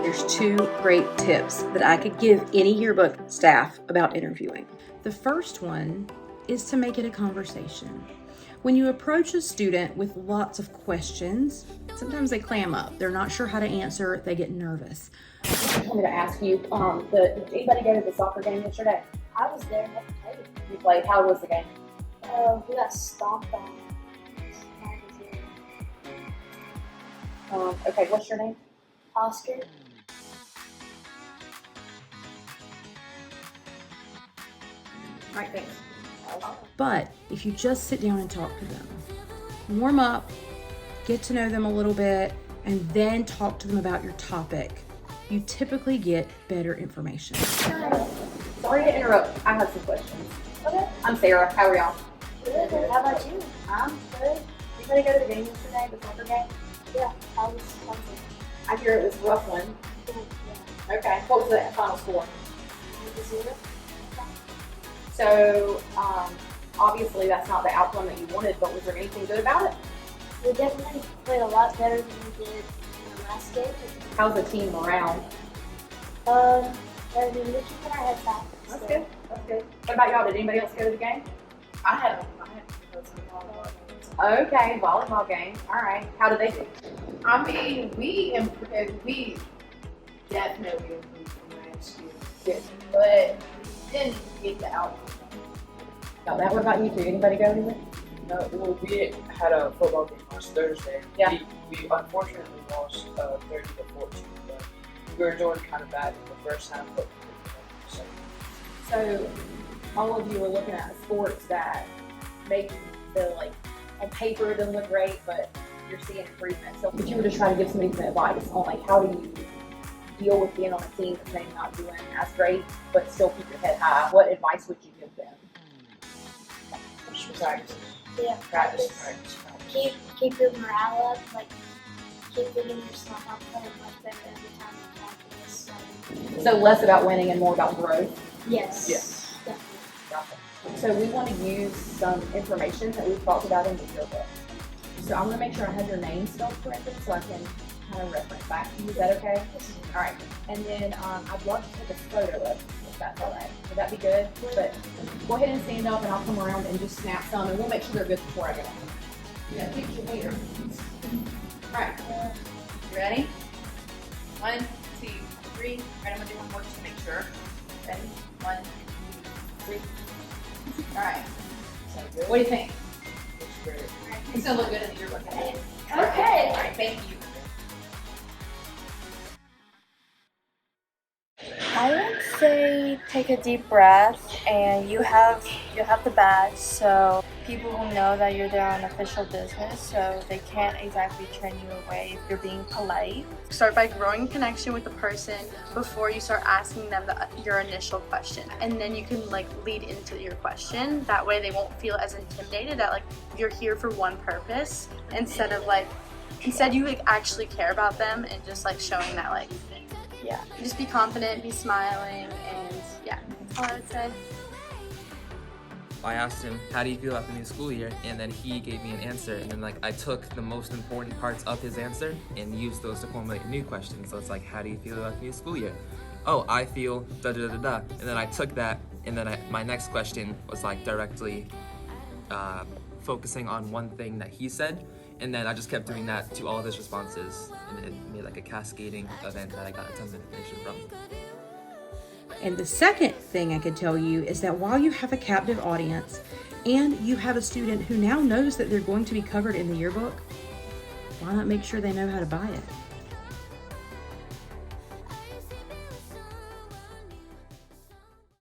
There's 2 great tips that I could give any yearbook staff about interviewing. The first one is to make it a conversation. When you approach a student with lots of questions, sometimes they clam up. They're not sure how to answer, they get nervous. I'm going to ask you, did anybody go to the soccer game yesterday? I was there and I played. You played. How was the game? We got stomped on. Okay, what's your name? Oscar. Right, thanks. But if you just sit down and talk to them, warm up, get to know them a little bit, and then talk to them about your topic, you typically get better information. Sorry to interrupt. I have some questions. Okay. I'm Sarah. How are y'all? Good. How about you? I'm good. Anybody go to the game yesterday, the soccer game? Yeah, I was fun. I hear it was a rough one. Yeah. Okay. What was the final score? 0. So, obviously that's not the outcome that you wanted, but was there anything good about it? We definitely played a lot better than we did in the last game. How's the team morale? And we're keeping our heads back. That's good. That's good. What about y'all? Did anybody else go to the game? I had to go to the volleyball game. Okay, volleyball game. All right. How did they do? I mean, we definitely improved from last year. Good. But we didn't get the outcome. Got that. What about you two? Anybody go to it? No, well, we had a football game last Thursday. Yeah. We unfortunately lost 30 to 14, but we were doing kind of bad in the first half, but So, all of you are looking at sports that maybe on paper it doesn't look great, but you're seeing improvement. So, if you were to try to give somebody some advice on how do you deal with being on a team that's maybe not doing as great, but still keep your head high, what advice would you give them? practice. Yeah, Practice. keep your morale up, keep getting yourself up playing much better every time you practice. So, less about winning and more about growth. Yes. Yes. Definitely. So we want to use some information that we've talked about in the yearbook. So I'm going to make sure I have your name spelled correctly so I can kind of reference back to you. Is that okay? All right. And then I'd love to take a photo of it, if that's all right. Would that be good? But go ahead and stand up and I'll come around and just snap some and we'll make sure they're good before I go. Yeah, picture later. All right. You ready? 1, 2, 3. Right, I'm gonna do one more just to make sure. Ready? 1, 2, 3. All right. What do you think? It's great. It's gonna look good in the yearbook. Okay. Okay. All right. Thank you. I would say take a deep breath, and you have the badge, so people will know that you're there on official business, so they can't exactly turn you away if you're being polite. Start by growing a connection with the person before you start asking them your initial question, and then you can lead into your question. That way they won't feel as intimidated that you're here for one purpose instead you actually care about them, and just showing that yeah, just be confident, be smiling, and yeah, that's all I would say. I asked him, how do you feel about the new school year? And then he gave me an answer, and then I took the most important parts of his answer and used those to formulate a new question. So it's how do you feel about the new school year? Oh, I feel da da da da. And then I took that, and then my next question was directly focusing on one thing that he said. And then I just kept doing that to all of his responses, and it made a cascading event that I got a ton of information from. And the second thing I could tell you is that while you have a captive audience and you have a student who now knows that they're going to be covered in the yearbook, why not make sure they know how to buy it?